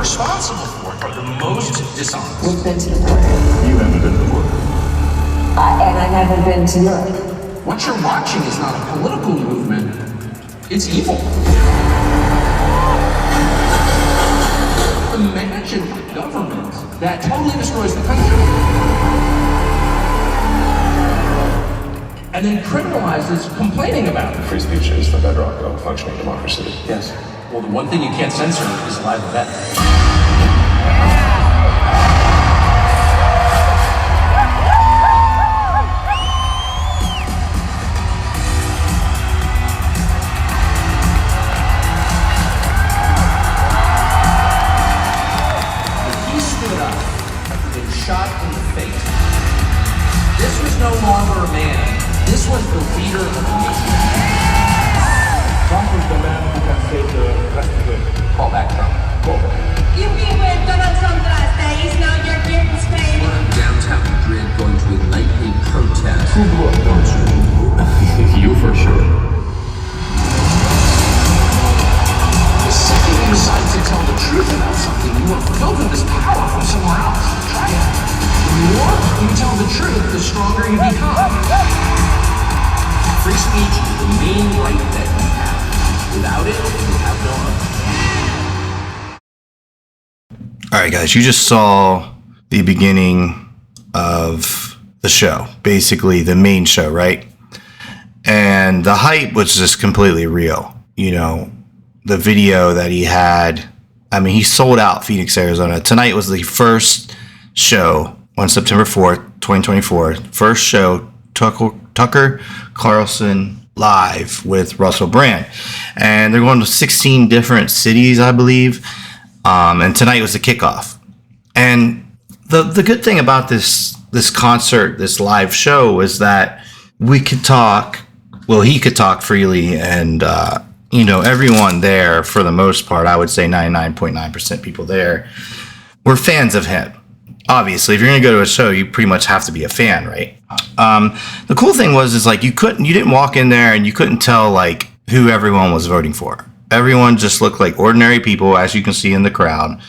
responsible for are the most dishonest. We've been to the border. You haven't been to the border. And I haven't been to Europe. What you're watching is not a political movement, it's evil. Imagine a government that totally destroys the country and then criminalizes complaining about it. Free speech is the bedrock of a functioning democracy. Yes. Well, the one thing you can't censor is a live event. Shot in the face. This was no longer a man. This was the leader of the nation. Trump is the man who can save the rest of the... Call back Trump. Call back. You've been with Donald Trump the last days, now you're getting paid. We're in downtown Madrid going to ignite a protest. Who blew up Donald Trump? You for sure. The second you decide to tell the truth about something, you will filter this power from somewhere else. Try it. The more you tell the truth, the stronger you become. Free speech is the main right that you have. Without it, you have no other. All right, guys, you just saw the beginning of the show, basically the main show, right? And the hype was just completely real. You know, the video that he had, I mean, he sold out Phoenix, Arizona. Tonight was the first show on September 4th, 2024. First show, Tucker Carlson live with Russell Brand. And they're going to 16 different cities, I believe. And tonight was the kickoff. And the good thing about this concert, this live show, is that we could talk, well, he could talk freely, and you know, everyone there, for the most part, I would say 99.9% people there were fans of him. Obviously, if you're going to go to a show, you pretty much have to be a fan, right? The cool thing is like you didn't walk in there and you couldn't tell like who everyone was voting for. Everyone just looked like ordinary people, as you can see in the crowd.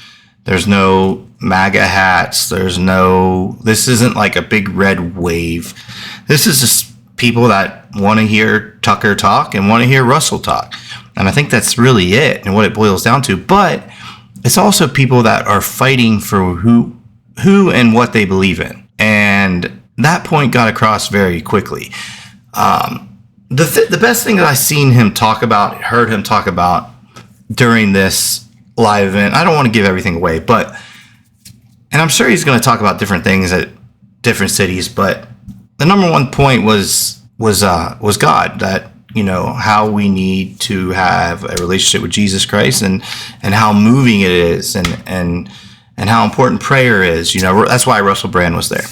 There's no MAGA hats. This isn't like a big red wave. This is just people that want to hear Tucker talk and want to hear Russell talk. And I think that's really it and what it boils down to. But it's also people that are fighting for who and what they believe in. And that point got across very quickly. The best thing that I heard him talk about during this live event, I don't want to give everything away, and I'm sure he's going to talk about different things at different cities, but the number one point was God, that, you know, how we need to have a relationship with Jesus Christ and how moving it is and how important prayer is. You know, that's why Russell Brand was there.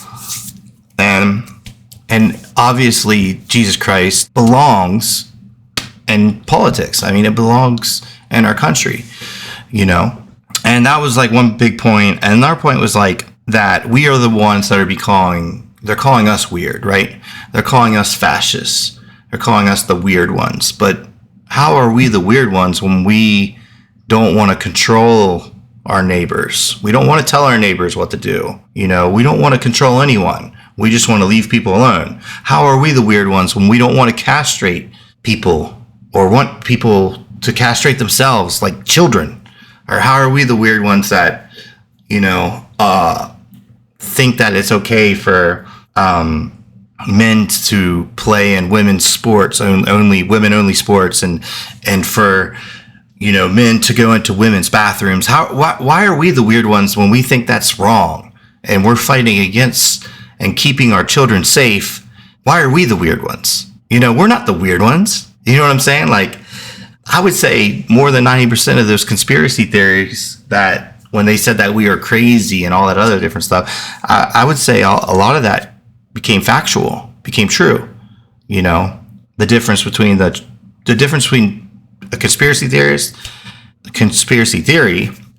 And obviously Jesus Christ belongs in politics. I mean, it belongs in our country, you know. And that was like one big point. And another point was like that we are the ones that they're calling us weird, right? They're calling us fascists. They're calling us the weird ones. But how are we the weird ones when we don't want to control our neighbors? We don't want to tell our neighbors what to do. You know, we don't want to control anyone. We just want to leave people alone. How are we the weird ones when we don't want to castrate people or want people to castrate themselves like children? Or how are we the weird ones that, you know, think that it's okay for men to play in women's sports, women-only sports, and for, you know, men to go into women's bathrooms? Why are we the weird ones when we think that's wrong and we're fighting against and keeping our children safe? Why are we the weird ones? You know, we're not the weird ones. You know what I'm saying? Like, I would say more than 90% of those conspiracy theories, that when they said that we are crazy and all that other different stuff, I would say a lot of that became factual, became true. You know, the difference between a conspiracy theory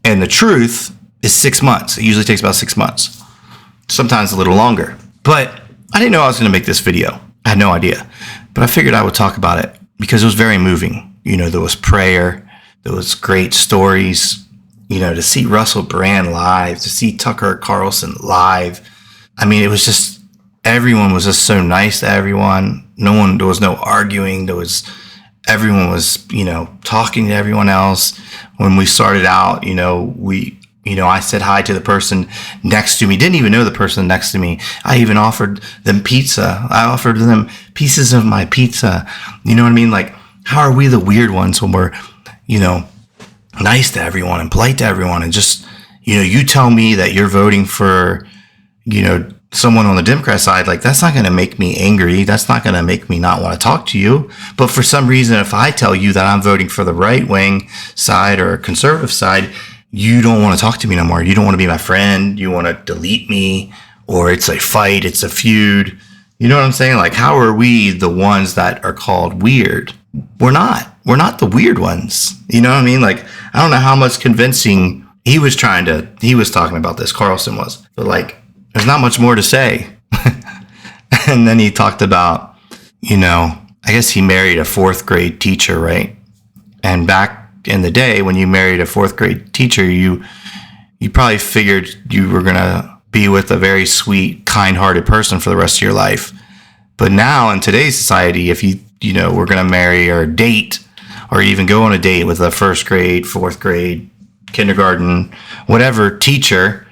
and the truth is 6 months. It usually takes about 6 months. Sometimes a little longer. But I didn't know I was going to make this video. I had no idea. But I figured I would talk about it because it was very moving. You know, there was prayer. There was great stories. to see Russell Brand live, to see Tucker Carlson live. I mean, it was just, everyone was just so nice to everyone. There was no arguing. Everyone was, talking to everyone else. When we started out, I said hi to the person next to me. Didn't even know the person next to me. I even offered them pizza. I offered them pieces of my pizza. You know what I mean? Like, how are we the weird ones when we're, nice to everyone and polite to everyone? And just, you tell me that you're voting for, someone on the Democrat side, like, that's not going to make me angry. That's not going to make me not want to talk to you. But for some reason, if I tell you that I'm voting for the right wing side or conservative side, you don't want to talk to me no more. You don't want to be my friend. You want to delete me, or it's a fight. It's a feud. You know what I'm saying? Like, how are we the ones that are called weird? We're not the weird ones. You know what I mean? Like, I don't know how much convincing he was talking about this, Carlson was, but like, there's not much more to say. And then he talked about, I guess he married a 4th grade teacher, right? And back in the day when you married a 4th grade teacher, you probably figured you were going to be with a very sweet, kind-hearted person for the rest of your life. But now in today's society, if we're going to marry or date or even go on a date with a 1st grade, 4th grade, kindergarten, whatever teacher,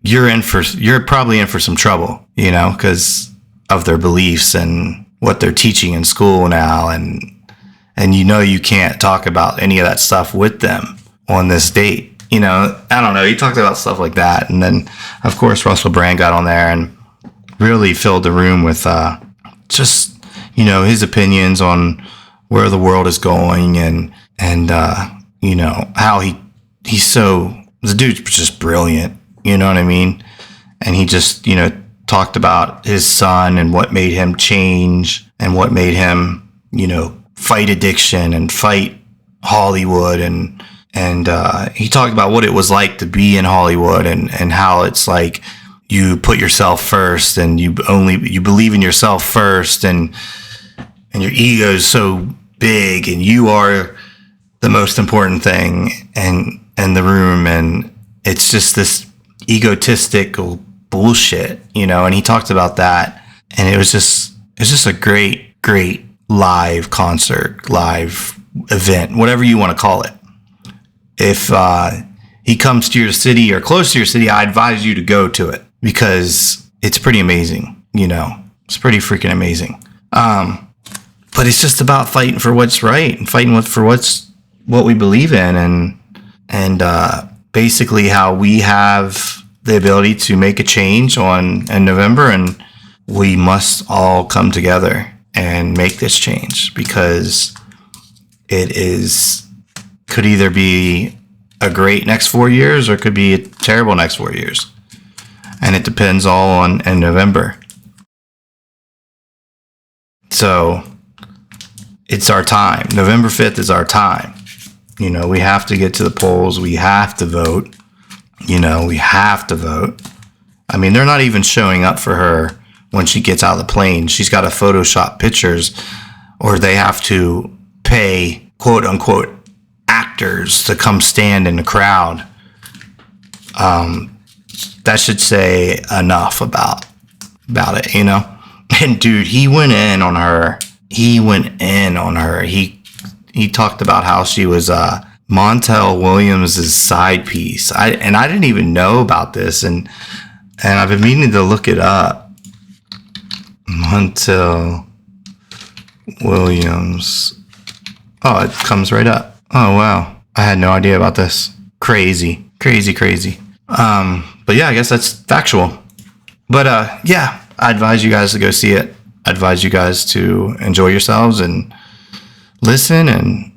you're probably in for some trouble, because of their beliefs and what they're teaching in school now. And you can't talk about any of that stuff with them on this date. I don't know. He talked about stuff like that. And then, of course, Russell Brand got on there and really filled the room with just, his opinions on where the world is going and how the dude's just brilliant. You know what I mean? And he just, talked about his son and what made him change and what made him, fight addiction and fight Hollywood. And he talked about what it was like to be in Hollywood and how it's like you put yourself first and you believe in yourself first and your ego is so big and you are the most important thing in the room. And it's just this egotistical bullshit, and he talked about that, and it was just a great live concert, live event, whatever you want to call it. If he comes to your city or close to your city, I advise you to go to it because it's pretty amazing. It's pretty freaking amazing. But it's just about fighting for what's right and fighting for what we believe in, and basically how we have the ability to make a change in November, and we must all come together and make this change because it could either be a great next 4 years or it could be a terrible next 4 years. And it depends all in November. So it's our time. November 5th is our time. We have to get to the polls. We have to vote. We have to vote. I mean, they're not even showing up for her when she gets out of the plane. She's got to Photoshop pictures, or they have to pay, quote unquote, actors to come stand in the crowd. That should say enough about it, And dude, he went in on her. He talked about how she was Montel Williams' side piece. I didn't even know about this, and I've been meaning to look it up. Montel Williams. Oh, it comes right up. Oh wow, I had no idea about this. Crazy. But yeah, I guess that's factual. But yeah, I advise you guys to go see it. I advise you guys to enjoy yourselves and listen. And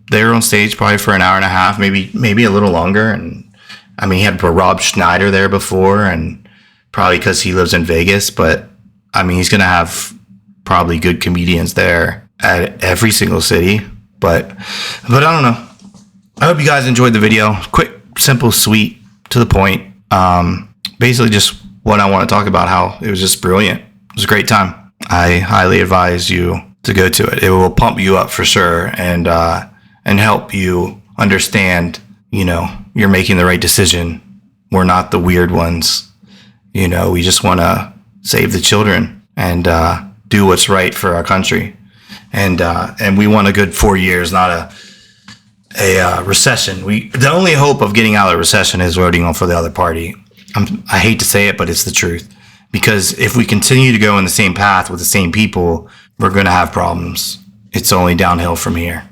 they were on stage probably for an hour and a half, maybe a little longer. And I mean, he had Rob Schneider there before, and probably because he lives in Vegas. But I mean, he's gonna have probably good comedians there at every single city. But I don't know. I hope you guys enjoyed the video. Quick, simple, sweet, to the point. Basically just what I want to talk about, how it was just brilliant. It was a great time. I highly advise you to go to it. It will pump you up for sure and help you understand, you're making the right decision. We're not the weird ones. We just want to save the children and do what's right for our country. And we want a good 4 years, not a recession. The only hope of getting out of the recession is voting for the other party. I hate to say it, but it's the truth. Because if we continue to go in the same path with the same people, we're going to have problems. It's only downhill from here.